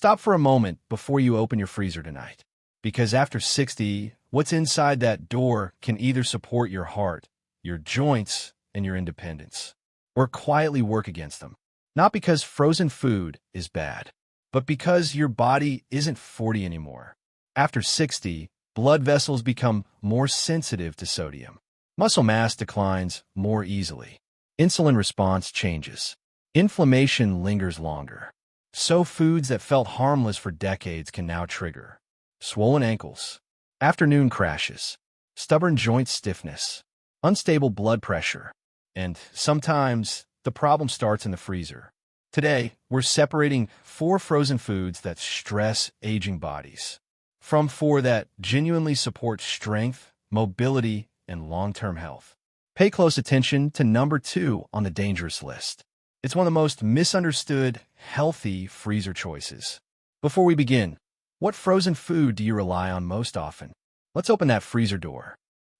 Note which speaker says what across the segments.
Speaker 1: Stop for a moment before you open your freezer tonight. Because after 60, what's inside that door can either support your heart, your joints, and your independence, or quietly work against them. Not because frozen food is bad, but because your body isn't 40 anymore. After 60, blood vessels become more sensitive to sodium. Muscle mass declines more easily. Insulin response changes. Inflammation lingers longer. So foods that felt harmless for decades can now trigger swollen ankles, afternoon crashes, stubborn joint stiffness, unstable blood pressure, and sometimes the problem starts in the freezer. Today, we're separating 4 frozen foods that stress aging bodies from 4 that genuinely support strength, mobility, and long-term health. Pay close attention to number 2 on the dangerous list. It's one of the most misunderstood, healthy freezer choices. Before we begin, what frozen food do you rely on most often? Let's open that freezer door.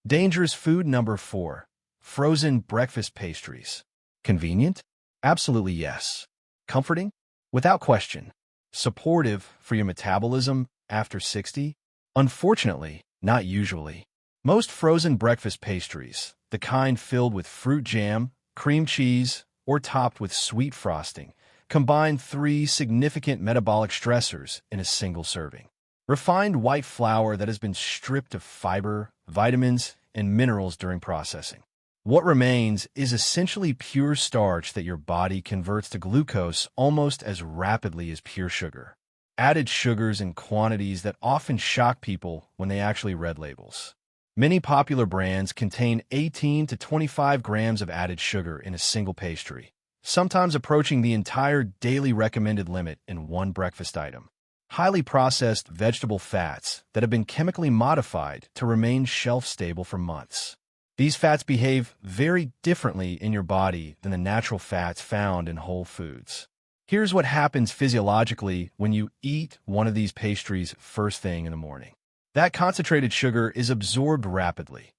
Speaker 1: Dangerous food number 4. Frozen breakfast pastries. Convenient? Absolutely yes. Comforting? Without question. Supportive for your metabolism after 60? Unfortunately, not usually. Most frozen breakfast pastries, the kind filled with fruit jam, cream cheese, or topped with sweet frosting, combine 3 significant metabolic stressors in a single serving. Refined white flour that has been stripped of fiber, vitamins, and minerals during processing. What remains is essentially pure starch that your body converts to glucose almost as rapidly as pure sugar. Added sugars in quantities that often shock people when they actually read labels. Many popular brands contain 18 to 25 grams of added sugar in a single pastry, sometimes approaching the entire daily recommended limit in one breakfast item. Highly processed vegetable fats that have been chemically modified to remain shelf-stable for months. These fats behave very differently in your body than the natural fats found in whole foods. Here's what happens physiologically when you eat one of these pastries first thing in the morning. That concentrated sugar is absorbed rapidly,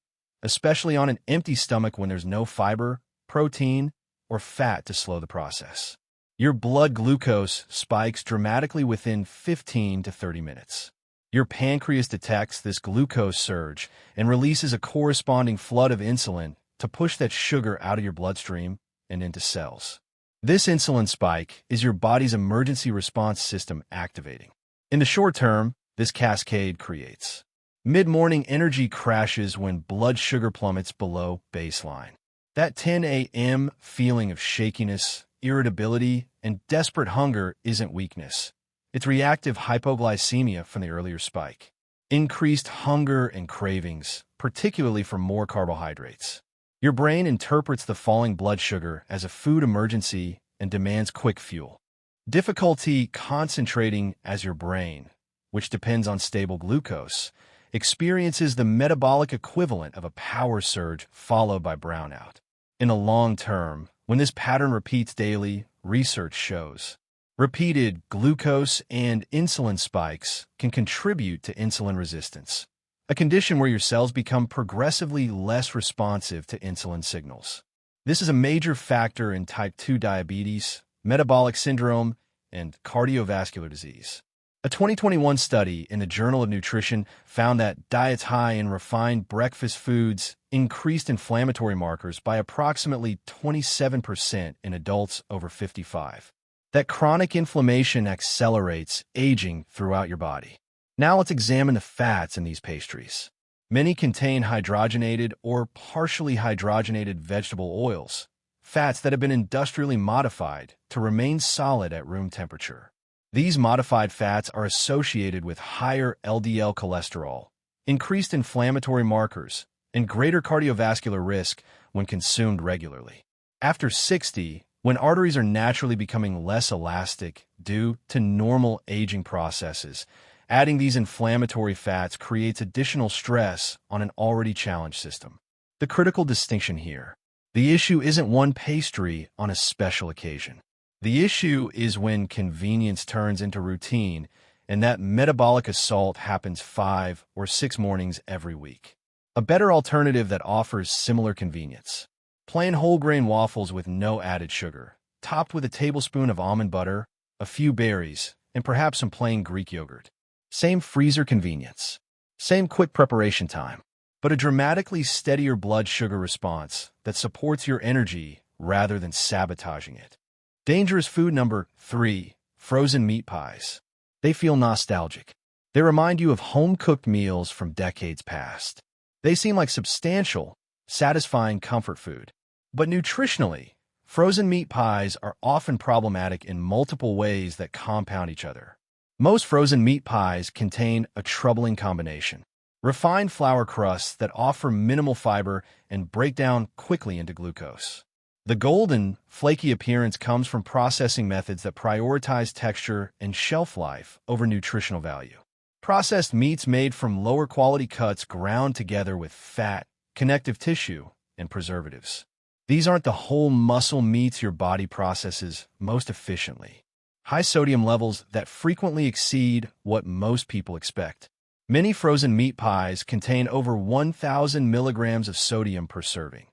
Speaker 1: especially on an empty stomach when there's no fiber, protein, or fat to slow the process. Your blood glucose spikes dramatically within 15 to 30 minutes. Your pancreas detects this glucose surge and releases a corresponding flood of insulin to push that sugar out of your bloodstream and into cells. This insulin spike is your body's emergency response system activating. In the short term, this cascade creates mid-morning energy crashes when blood sugar plummets below baseline. That 10 a.m. feeling of shakiness, irritability, and desperate hunger isn't weakness. It's reactive hypoglycemia from the earlier spike. Increased hunger and cravings, particularly for more carbohydrates. Your brain interprets the falling blood sugar as a food emergency and demands quick fuel. Difficulty concentrating as your brain, which depends on stable glucose, experiences the metabolic equivalent of a power surge followed by brownout. In the long term, when this pattern repeats daily, research shows repeated glucose and insulin spikes can contribute to insulin resistance, a condition where your cells become progressively less responsive to insulin signals. This is a major factor in type 2 diabetes, metabolic syndrome, and cardiovascular disease. A 2021 study in the Journal of Nutrition found that diets high in refined breakfast foods increased inflammatory markers by approximately 27% in adults over 55. That chronic inflammation accelerates aging throughout your body. Now let's examine the fats in these pastries. Many contain hydrogenated or partially hydrogenated vegetable oils, fats that have been industrially modified to remain solid at room temperature. These modified fats are associated with higher LDL cholesterol, increased inflammatory markers, and greater cardiovascular risk when consumed regularly. After 60, when arteries are naturally becoming less elastic due to normal aging processes, adding these inflammatory fats creates additional stress on an already challenged system. The critical distinction here: the issue isn't one pastry on a special occasion. The issue is when convenience turns into routine and that metabolic assault happens 5 or 6 mornings every week. A better alternative that offers similar convenience: plain whole grain waffles with no added sugar, topped with a tablespoon of almond butter, a few berries, and perhaps some plain Greek yogurt. Same freezer convenience. Same quick preparation time. But a dramatically steadier blood sugar response that supports your energy rather than sabotaging it. Dangerous food number 3. Frozen meat pies. They feel nostalgic. They remind you of home-cooked meals from decades past. They seem like substantial, satisfying comfort food. But nutritionally, frozen meat pies are often problematic in multiple ways that compound each other. Most frozen meat pies contain a troubling combination. Refined flour crusts that offer minimal fiber and break down quickly into glucose. The golden, flaky appearance comes from processing methods that prioritize texture and shelf life over nutritional value. Processed meats made from lower quality cuts ground together with fat, connective tissue, and preservatives. These aren't the whole muscle meats your body processes most efficiently. High sodium levels that frequently exceed what most people expect. Many frozen meat pies contain over 1,000 milligrams of sodium per serving,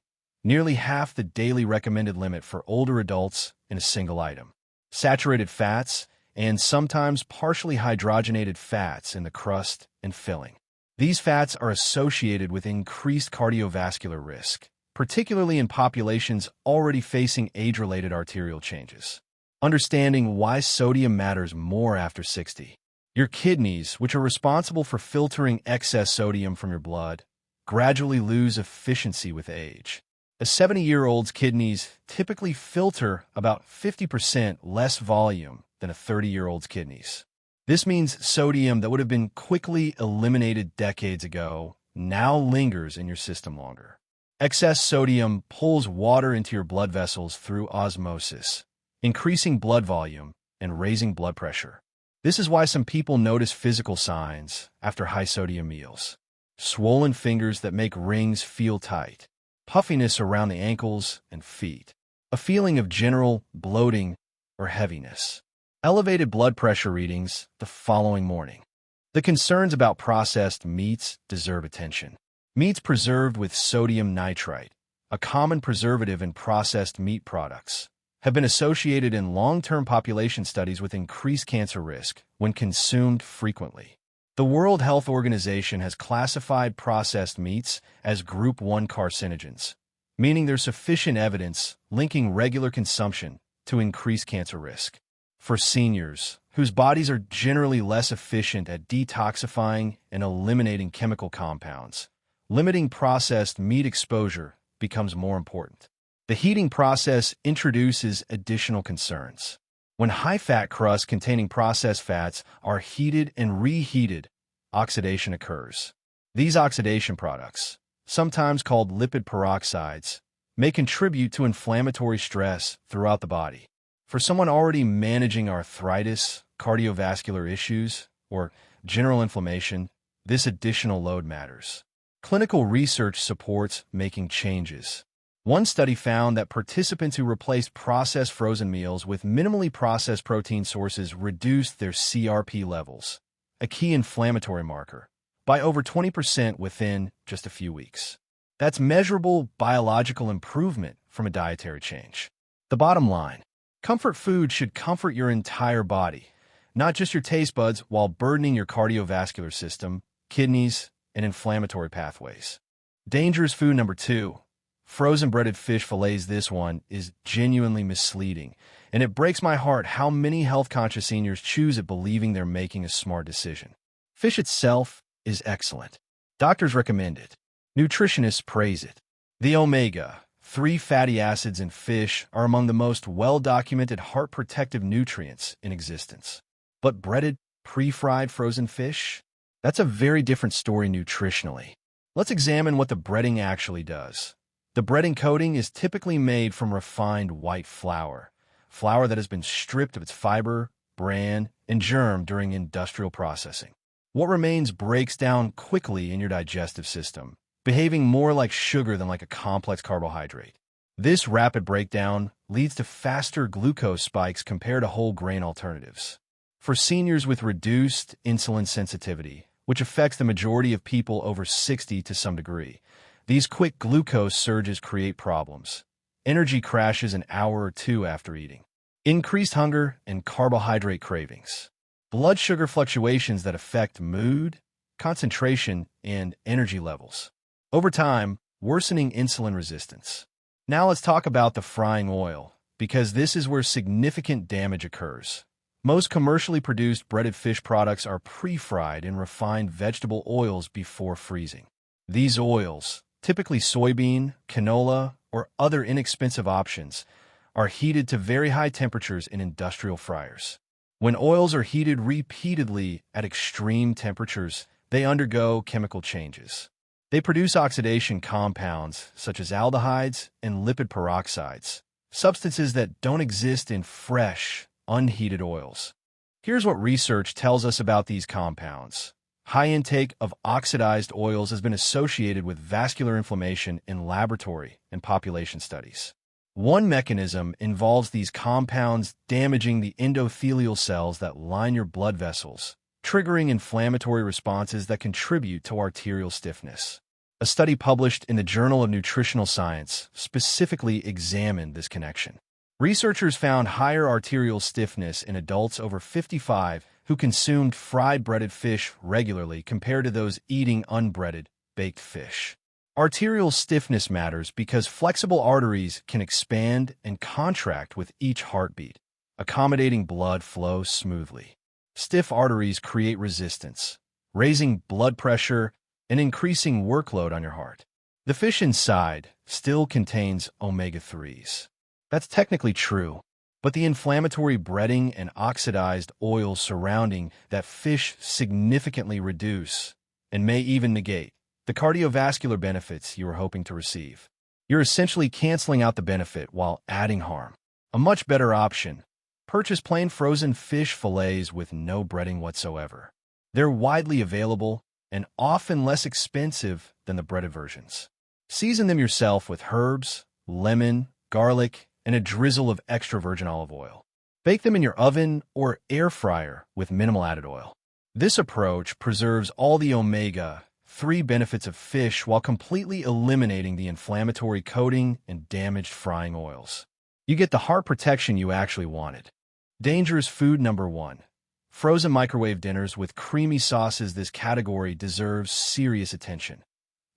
Speaker 1: nearly half the daily recommended limit for older adults in a single item. Saturated fats and sometimes partially hydrogenated fats in the crust and filling. These fats are associated with increased cardiovascular risk, particularly in populations already facing age-related arterial changes. Understanding why sodium matters more after 60. Your kidneys, which are responsible for filtering excess sodium from your blood, gradually lose efficiency with age. A 70-year-old's kidneys typically filter about 50% less volume than a 30-year-old's kidneys. This means sodium that would have been quickly eliminated decades ago now lingers in your system longer. Excess sodium pulls water into your blood vessels through osmosis, increasing blood volume and raising blood pressure. This is why some people notice physical signs after high-sodium meals. Swollen fingers that make rings feel tight, puffiness around the ankles and feet, a feeling of general bloating or heaviness, elevated blood pressure readings the following morning. The concerns about processed meats deserve attention. Meats preserved with sodium nitrite, a common preservative in processed meat products, have been associated in long-term population studies with increased cancer risk when consumed frequently. The World Health Organization has classified processed meats as Group 1 carcinogens, meaning there's sufficient evidence linking regular consumption to increased cancer risk. For seniors, whose bodies are generally less efficient at detoxifying and eliminating chemical compounds, limiting processed meat exposure becomes more important. The heating process introduces additional concerns. When high-fat crusts containing processed fats are heated and reheated, oxidation occurs. These oxidation products, sometimes called lipid peroxides, may contribute to inflammatory stress throughout the body. For someone already managing arthritis, cardiovascular issues, or general inflammation, this additional load matters. Clinical research supports making changes. One study found that participants who replaced processed frozen meals with minimally processed protein sources reduced their CRP levels, a key inflammatory marker, by over 20% within just a few weeks. That's measurable biological improvement from a dietary change. The bottom line: comfort food should comfort your entire body, not just your taste buds, while burdening your cardiovascular system, kidneys, and inflammatory pathways. Dangerous food number 2. Frozen breaded fish fillets. This one is genuinely misleading, and it breaks my heart how many health-conscious seniors choose it believing they're making a smart decision. Fish itself is excellent. Doctors recommend it. Nutritionists praise it. The omega-3 fatty acids in fish are among the most well-documented heart-protective nutrients in existence. But breaded, pre-fried frozen fish? That's a very different story nutritionally. Let's examine what the breading actually does. The breading coating is typically made from refined white flour that has been stripped of its fiber, bran, and germ during industrial processing. What remains breaks down quickly in your digestive system, behaving more like sugar than like a complex carbohydrate. This rapid breakdown leads to faster glucose spikes compared to whole grain alternatives. For seniors with reduced insulin sensitivity, which affects the majority of people over 60 to some degree, these quick glucose surges create problems. Energy crashes an hour or two after eating. Increased hunger and carbohydrate cravings. blood sugar fluctuations that affect mood, concentration, and energy levels. Over time, worsening insulin resistance. Now let's talk about the frying oil, because this is where significant damage occurs. Most commercially produced breaded fish products are pre-fried in refined vegetable oils before freezing. These oils, typically soybean, canola, or other inexpensive options, are heated to very high temperatures in industrial fryers. When oils are heated repeatedly at extreme temperatures, they undergo chemical changes. They produce oxidation compounds such as aldehydes and lipid peroxides, substances that don't exist in fresh, unheated oils. Here's what research tells us about these compounds. High intake of oxidized oils has been associated with vascular inflammation in laboratory and population studies. One mechanism involves these compounds damaging the endothelial cells that line your blood vessels, triggering inflammatory responses that contribute to arterial stiffness. A study published in the Journal of Nutritional Science specifically examined this connection. Researchers found higher arterial stiffness in adults over 55 who consumed fried breaded fish regularly compared to those eating unbreaded, baked fish. Arterial stiffness matters because flexible arteries can expand and contract with each heartbeat, accommodating blood flow smoothly. Stiff arteries create resistance, raising blood pressure and increasing workload on your heart. The fish inside still contains omega-3s. That's technically true, but the inflammatory breading and oxidized oils surrounding that fish significantly reduce, and may even negate, the cardiovascular benefits you were hoping to receive. You're essentially canceling out the benefit while adding harm. A much better option: purchase plain frozen fish fillets with no breading whatsoever. They're widely available and often less expensive than the breaded versions. Season them yourself with herbs, lemon, garlic, and a drizzle of extra virgin olive oil. Bake them in your oven or air fryer with minimal added oil. This approach preserves all the omega-3 benefits of fish while completely eliminating the inflammatory coating and damaged frying oils. You get the heart protection you actually wanted. Dangerous food number 1. Frozen microwave dinners with creamy sauces. This category deserves serious attention.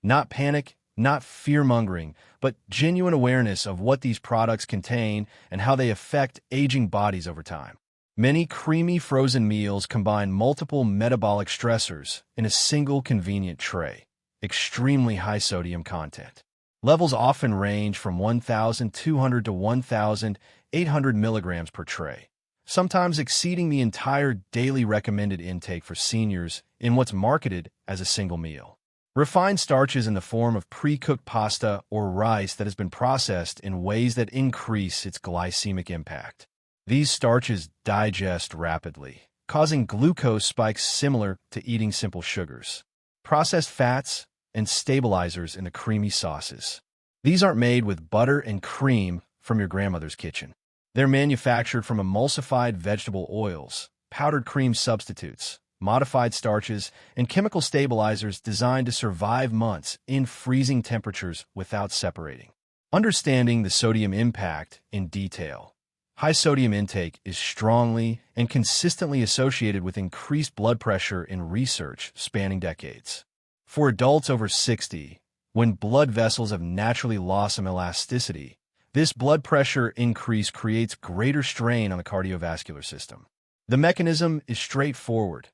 Speaker 1: Not panic, not fear-mongering, but genuine awareness of what these products contain and how they affect aging bodies over time. Many creamy frozen meals combine multiple metabolic stressors in a single convenient tray. Extremely high sodium content. Levels often range from 1,200 to 1,800 milligrams per tray, sometimes exceeding the entire daily recommended intake for seniors in what's marketed as a single meal. Refined starches in the form of pre-cooked pasta or rice that has been processed in ways that increase its glycemic impact. These starches digest rapidly, causing glucose spikes similar to eating simple sugars. Processed fats and stabilizers in the creamy sauces. These aren't made with butter and cream from your grandmother's kitchen. They're manufactured from emulsified vegetable oils, powdered cream substitutes, modified starches, and chemical stabilizers designed to survive months in freezing temperatures without separating. Understanding the sodium impact in detail. High sodium intake is strongly and consistently associated with increased blood pressure in research spanning decades. For adults over 60, when blood vessels have naturally lost some elasticity, this blood pressure increase creates greater strain on the cardiovascular system. The mechanism is straightforward.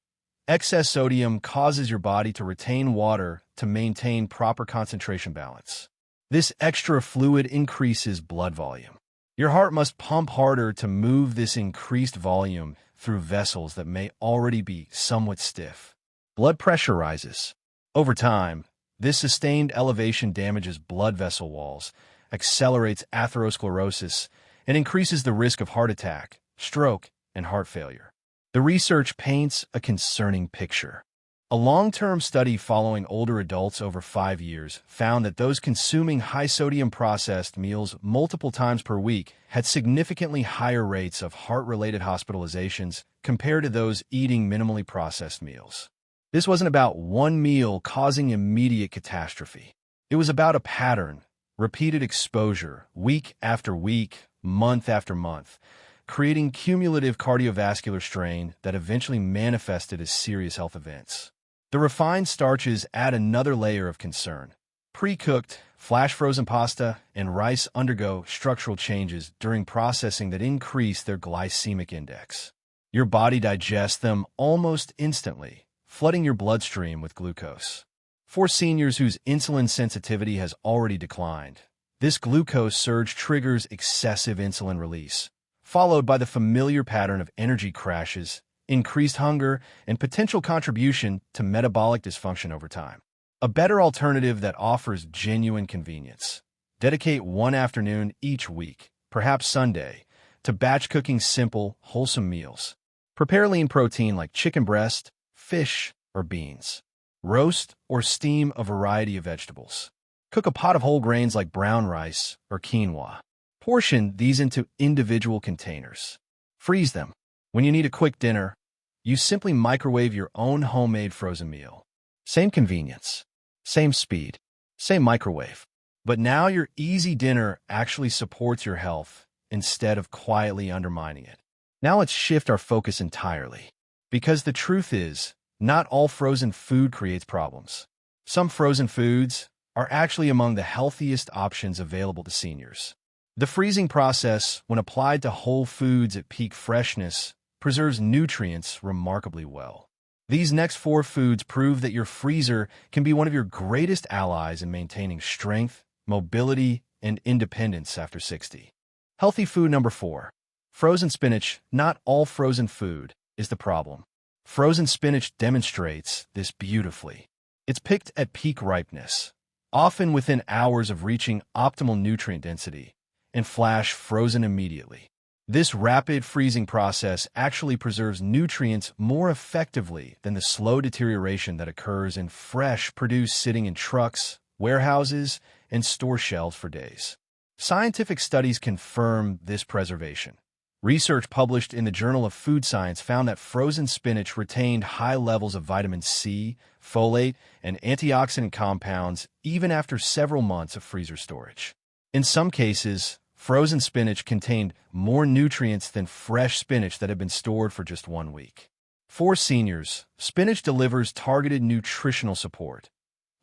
Speaker 1: Excess sodium causes your body to retain water to maintain proper concentration balance. This extra fluid increases blood volume. Your heart must pump harder to move this increased volume through vessels that may already be somewhat stiff. Blood pressure rises. Over time, this sustained elevation damages blood vessel walls, accelerates atherosclerosis, and increases the risk of heart attack, stroke, and heart failure. The research paints a concerning picture. A long-term study following older adults over 5 years found that those consuming high-sodium processed meals multiple times per week had significantly higher rates of heart-related hospitalizations compared to those eating minimally processed meals. This wasn't about one meal causing immediate catastrophe. It was about a pattern, repeated exposure, week after week, month after month, creating cumulative cardiovascular strain that eventually manifested as serious health events. The refined starches add another layer of concern. Pre-cooked, flash-frozen pasta and rice undergo structural changes during processing that increase their glycemic index. Your body digests them almost instantly, flooding your bloodstream with glucose. For seniors whose insulin sensitivity has already declined, this glucose surge triggers excessive insulin release, followed by the familiar pattern of energy crashes, increased hunger, and potential contribution to metabolic dysfunction over time. A better alternative that offers genuine convenience. Dedicate one afternoon each week, perhaps Sunday, to batch cooking simple, wholesome meals. Prepare lean protein like chicken breast, fish, or beans. Roast or steam a variety of vegetables. Cook a pot of whole grains like brown rice or quinoa. Portion these into individual containers. Freeze them. When you need a quick dinner, you simply microwave your own homemade frozen meal. Same convenience, same speed, same microwave. But now your easy dinner actually supports your health instead of quietly undermining it. Now let's shift our focus entirely. Because the truth is, not all frozen food creates problems. Some frozen foods are actually among the healthiest options available to seniors. The freezing process, when applied to whole foods at peak freshness, preserves nutrients remarkably well. These next 4 foods prove that your freezer can be one of your greatest allies in maintaining strength, mobility, and independence after 60. Healthy food number 4. Frozen spinach. Not all frozen food is the problem. Frozen spinach demonstrates this beautifully. It's picked at peak ripeness, often within hours of reaching optimal nutrient density, and flash frozen immediately. This rapid freezing process actually preserves nutrients more effectively than the slow deterioration that occurs in fresh produce sitting in trucks, warehouses, and store shelves for days. Scientific studies confirm this preservation. Research published in the Journal of Food Science found that frozen spinach retained high levels of vitamin C, folate, and antioxidant compounds even after several months of freezer storage. In some cases, frozen spinach contained more nutrients than fresh spinach that had been stored for just 1 week. For seniors, spinach delivers targeted nutritional support.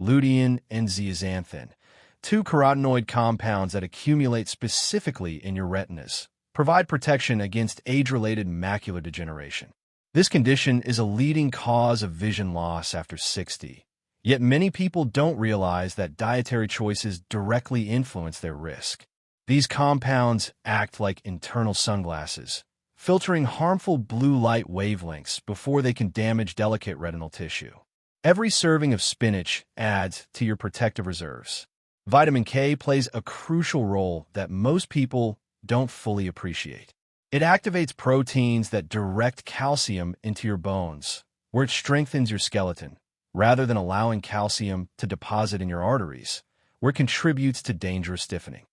Speaker 1: Lutein and zeaxanthin, 2 carotenoid compounds that accumulate specifically in your retinas, provide protection against age-related macular degeneration. This condition is a leading cause of vision loss after 60, yet many people don't realize that dietary choices directly influence their risk. These compounds act like internal sunglasses, filtering harmful blue light wavelengths before they can damage delicate retinal tissue. Every serving of spinach adds to your protective reserves. Vitamin K plays a crucial role that most people don't fully appreciate. It activates proteins that direct calcium into your bones, where it strengthens your skeleton, rather than allowing calcium to deposit in your arteries, where it contributes to dangerous stiffening.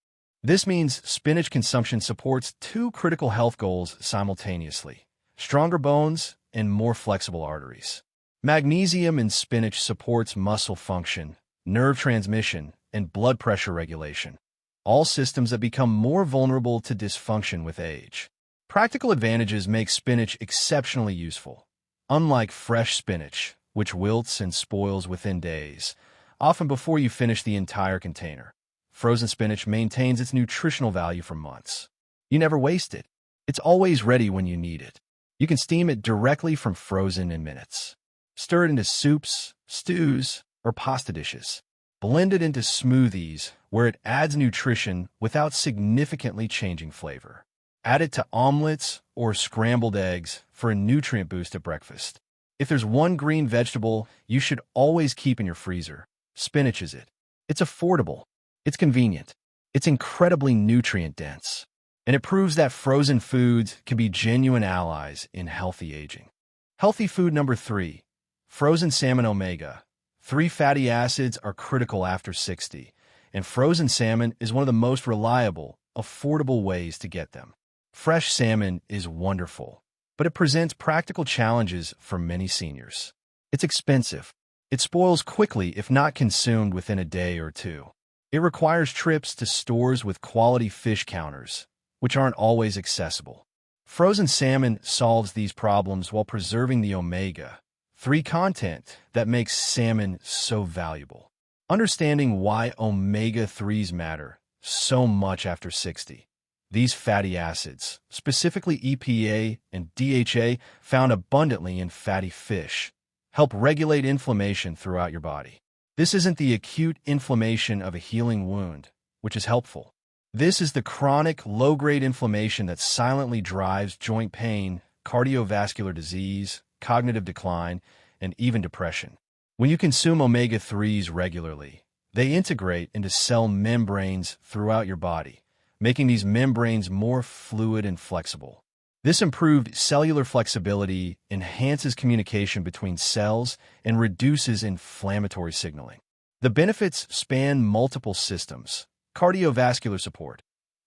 Speaker 1: This means spinach consumption supports 2 critical health goals simultaneously: stronger bones and more flexible arteries. Magnesium in spinach supports muscle function, nerve transmission, and blood pressure regulation, all systems that become more vulnerable to dysfunction with age. Practical advantages make spinach exceptionally useful. Unlike fresh spinach, which wilts and spoils within days, often before you finish the entire container, frozen spinach maintains its nutritional value for months. You never waste it. It's always ready when you need it. You can steam it directly from frozen in minutes. Stir it into soups, stews, or pasta dishes. Blend it into smoothies, where it adds nutrition without significantly changing flavor. Add it to omelets or scrambled eggs for a nutrient boost at breakfast. If there's one green vegetable you should always keep in your freezer, spinach is it. It's affordable. It's convenient. It's incredibly nutrient-dense. And it proves that frozen foods can be genuine allies in healthy aging. Healthy food number 3. Frozen salmon omega. 3 fatty acids are critical after 60, and frozen salmon is one of the most reliable, affordable ways to get them. Fresh salmon is wonderful, but it presents practical challenges for many seniors. It's expensive. It spoils quickly if not consumed within a day or 2. It requires trips to stores with quality fish counters, which aren't always accessible. Frozen salmon solves these problems while preserving the omega-3 content that makes salmon so valuable. Understanding why omega-3s matter so much after 60. These fatty acids, specifically EPA and DHA, found abundantly in fatty fish, help regulate inflammation throughout your body. This isn't the acute inflammation of a healing wound, which is helpful. This is the chronic, low-grade inflammation that silently drives joint pain, cardiovascular disease, cognitive decline, and even depression. When you consume omega-3s regularly, they integrate into cell membranes throughout your body, making these membranes more fluid and flexible. This improved cellular flexibility enhances communication between cells and reduces inflammatory signaling. The benefits span multiple systems. Cardiovascular support.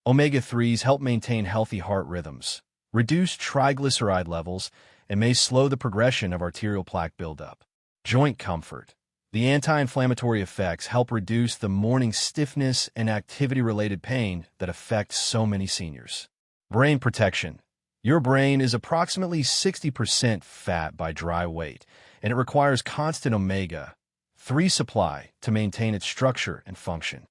Speaker 1: Omega-3s help maintain healthy heart rhythms, reduce triglyceride levels, and may slow the progression of arterial plaque buildup. Joint comfort. The anti-inflammatory effects help reduce the morning stiffness and activity-related pain that affect so many seniors. Brain protection. Your brain is approximately 60% fat by dry weight, and it requires constant omega-3 supply to maintain its structure and function.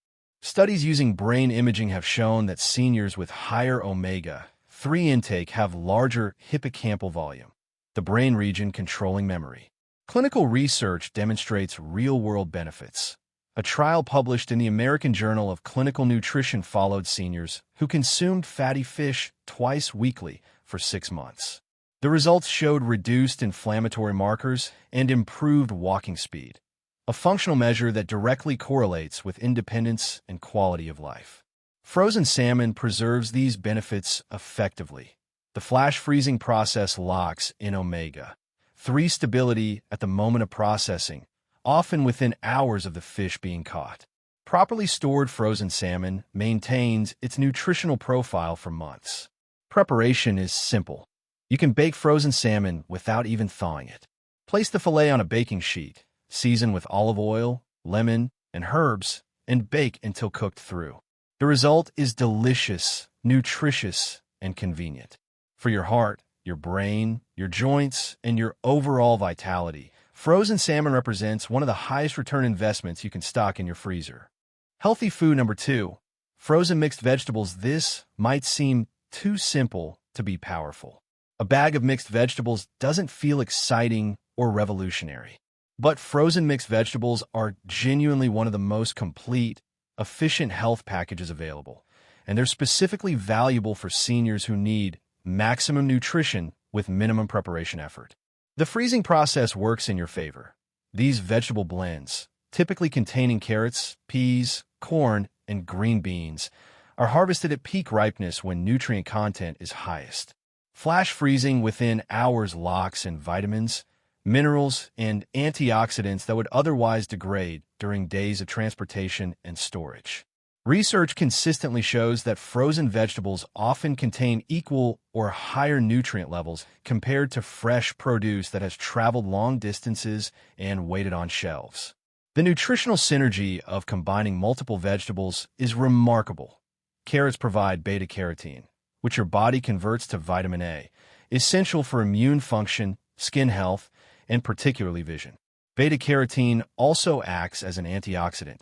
Speaker 1: Studies using brain imaging have shown that seniors with higher omega-3 intake have larger hippocampal volume, the brain region controlling memory. Clinical research demonstrates real-world benefits. A trial published in the American Journal of Clinical Nutrition followed seniors who consumed fatty fish twice weekly for 6 months. The results showed reduced inflammatory markers and improved walking speed, a functional measure that directly correlates with independence and quality of life. Frozen salmon preserves these benefits effectively. The flash freezing process locks in omega-3 stability at the moment of processing, often within hours of the fish being caught. Properly stored frozen salmon maintains its nutritional profile for months. Preparation is simple. You can bake frozen salmon without even thawing it. Place the fillet on a baking sheet, season with olive oil, lemon, and herbs, and bake until cooked through. The result is delicious, nutritious, and convenient. For your heart, your brain, your joints, and your overall vitality, frozen salmon represents one of the highest return investments you can stock in your freezer. Healthy food number 2. Frozen mixed vegetables. This might seem too simple to be powerful. A bag of mixed vegetables doesn't feel exciting or revolutionary. But frozen mixed vegetables are genuinely one of the most complete, efficient health packages available, and they're specifically valuable for seniors who need maximum nutrition with minimum preparation effort. The freezing process works in your favor. These vegetable blends, typically containing carrots, peas, corn, and green beans, are harvested at peak ripeness when nutrient content is highest. Flash freezing within hours locks in vitamins, minerals, and antioxidants that would otherwise degrade during days of transportation and storage. Research consistently shows that frozen vegetables often contain equal or higher nutrient levels compared to fresh produce that has traveled long distances and waited on shelves. The nutritional synergy of combining multiple vegetables is remarkable. Carrots provide beta-carotene, which your body converts to vitamin A, essential for immune function, skin health, and particularly vision. Beta-carotene also acts as an antioxidant,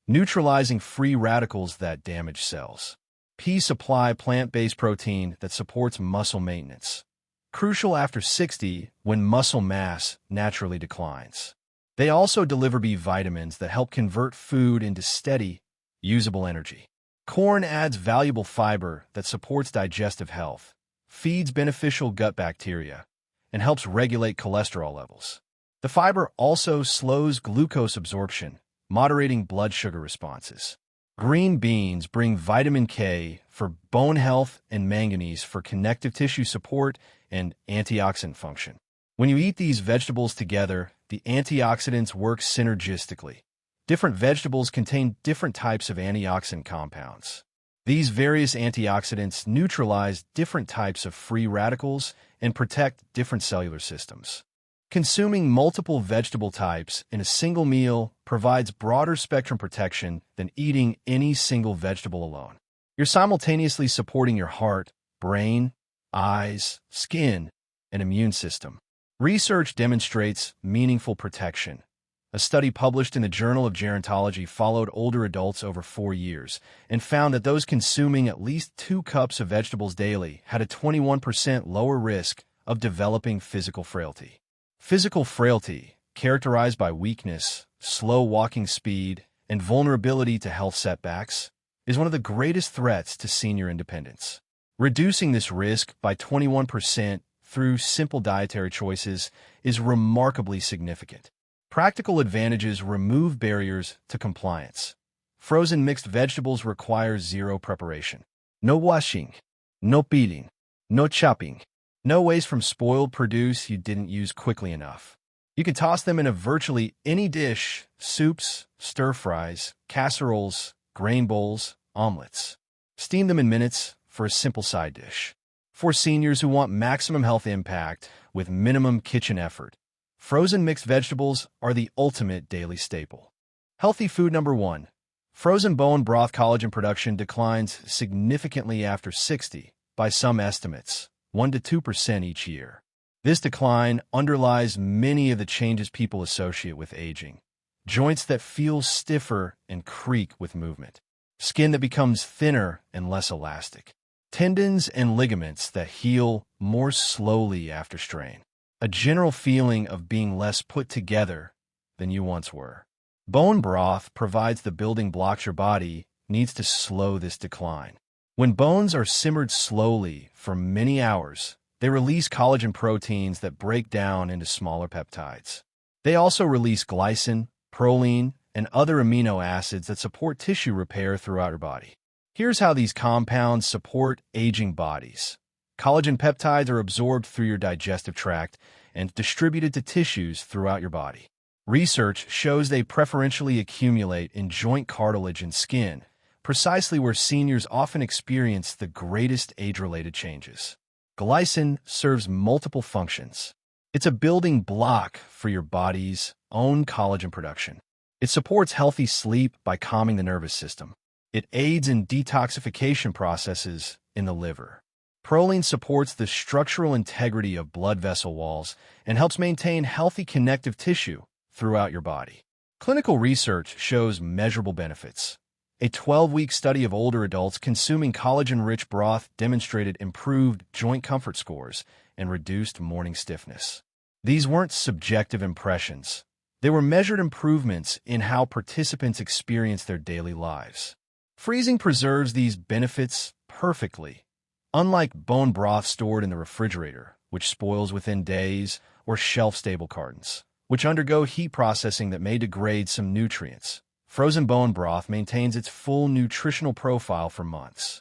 Speaker 1: neutralizing free radicals that damage cells. Peas supply plant-based protein that supports muscle maintenance, crucial after 60 when muscle mass naturally declines. They also deliver B vitamins that help convert food into steady, usable energy. Corn adds valuable fiber that supports digestive health, feeds beneficial gut bacteria, and helps regulate cholesterol levels. The fiber also slows glucose absorption, moderating blood sugar responses. Green beans bring vitamin K for bone health and manganese for connective tissue support and antioxidant function. When you eat these vegetables together, the antioxidants work synergistically. Different vegetables contain different types of antioxidant compounds. These various antioxidants neutralize different types of free radicals and protect different cellular systems. Consuming multiple vegetable types in a single meal provides broader spectrum protection than eating any single vegetable alone. You're simultaneously supporting your heart, brain, eyes, skin, and immune system. Research demonstrates meaningful protection. A study published in the Journal of Gerontology followed older adults over 4 years and found that those consuming at least 2 cups of vegetables daily had a 21% lower risk of developing physical frailty. Physical frailty, characterized by weakness, slow walking speed, and vulnerability to health setbacks, is one of the greatest threats to senior independence. Reducing this risk by 21% through simple dietary choices is remarkably significant. Practical advantages remove barriers to compliance. Frozen mixed vegetables require zero preparation. No washing, no peeling, no chopping, no waste from spoiled produce you didn't use quickly enough. You can toss them in virtually any dish: soups, stir-fries, casseroles, grain bowls, omelets. Steam them in minutes for a simple side dish. For seniors who want maximum health impact with minimum kitchen effort, frozen mixed vegetables are the ultimate daily staple. Healthy food number 1. Frozen bone broth collagen production declines significantly after 60, by some estimates, 1 to 2% each year. This decline underlies many of the changes people associate with aging. Joints that feel stiffer and creak with movement. Skin that becomes thinner and less elastic. Tendons and ligaments that heal more slowly after strain. A general feeling of being less put together than you once were. Bone broth provides the building blocks your body needs to slow this decline. When bones are simmered slowly for many hours, they release collagen proteins that break down into smaller peptides. They also release glycine, proline, and other amino acids that support tissue repair throughout your body. Here's how these compounds support aging bodies. Collagen peptides are absorbed through your digestive tract and distributed to tissues throughout your body. Research shows they preferentially accumulate in joint cartilage and skin, precisely where seniors often experience the greatest age-related changes. Glycine serves multiple functions. It's a building block for your body's own collagen production. It supports healthy sleep by calming the nervous system. It aids in detoxification processes in the liver. Proline supports the structural integrity of blood vessel walls and helps maintain healthy connective tissue throughout your body. Clinical research shows measurable benefits. A 12-week study of older adults consuming collagen-rich broth demonstrated improved joint comfort scores and reduced morning stiffness. These weren't subjective impressions. They were measured improvements in how participants experience their daily lives. Freezing preserves these benefits perfectly, unlike bone broth stored in the refrigerator, which spoils within days, or shelf-stable cartons, which undergo heat processing that may degrade some nutrients. Frozen bone broth maintains its full nutritional profile for months.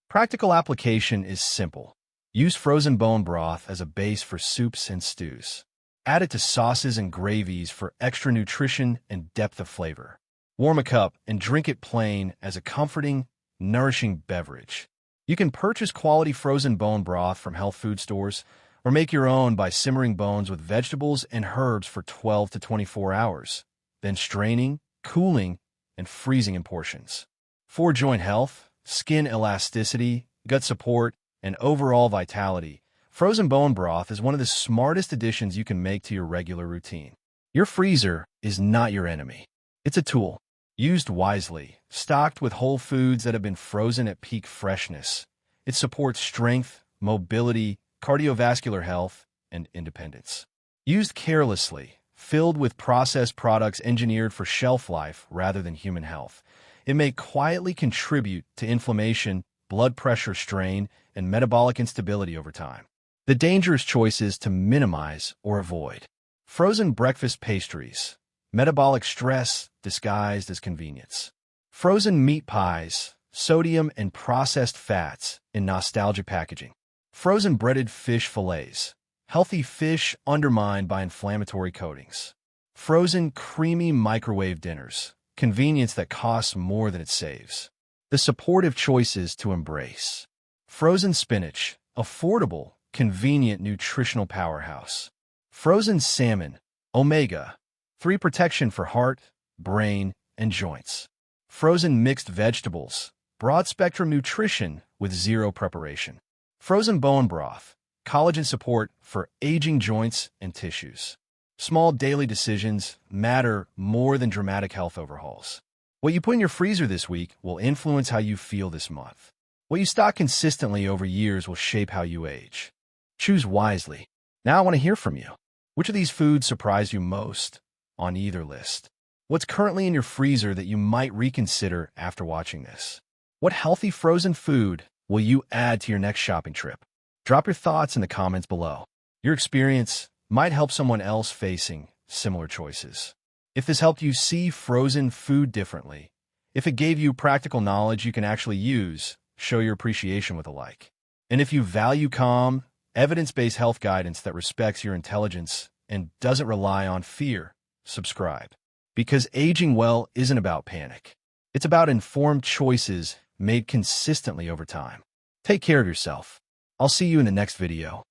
Speaker 1: Practical application is simple. Use frozen bone broth as a base for soups and stews. Add it to sauces and gravies for extra nutrition and depth of flavor. Warm a cup and drink it plain as a comforting, nourishing beverage. You can purchase quality frozen bone broth from health food stores or make your own by simmering bones with vegetables and herbs for 12 to 24 hours, then straining, cooling, and freezing in portions. For joint health, skin elasticity, gut support, and overall vitality, frozen bone broth is one of the smartest additions you can make to your regular routine. Your freezer is not your enemy. It's a tool. Used wisely, stocked with whole foods that have been frozen at peak freshness, it supports strength, mobility, cardiovascular health, and independence. Used carelessly, filled with processed products engineered for shelf life rather than human health, it may quietly contribute to inflammation, blood pressure strain, and metabolic instability over time. The dangerous choice is to minimize or avoid. Frozen breakfast pastries. Metabolic stress disguised as convenience. Frozen meat pies, sodium and processed fats in nostalgia packaging. Frozen breaded fish fillets. Healthy fish undermined by inflammatory coatings. Frozen creamy microwave dinners. Convenience that costs more than it saves. The supportive choices to embrace. Frozen spinach. Affordable, convenient nutritional powerhouse. Frozen salmon. Omega-3 protection for heart, brain, and joints. Frozen mixed vegetables. Broad-spectrum nutrition with zero preparation. Frozen bone broth, collagen support for aging joints and tissues. Small daily decisions matter more than dramatic health overhauls. What you put in your freezer this week will influence how you feel this month. What you stock consistently over years will shape how you age. Choose wisely. Now I want to hear from you. Which of these foods surprised you most on either list? What's currently in your freezer that you might reconsider after watching this? What healthy frozen food will you add to your next shopping trip? Drop your thoughts in the comments below. Your experience might help someone else facing similar choices. If this helped you see frozen food differently, if it gave you practical knowledge you can actually use, show your appreciation with a like. And if you value calm, evidence-based health guidance that respects your intelligence and doesn't rely on fear, subscribe. Because aging well isn't about panic. It's about informed choices made consistently over time. Take care of yourself. I'll see you in the next video.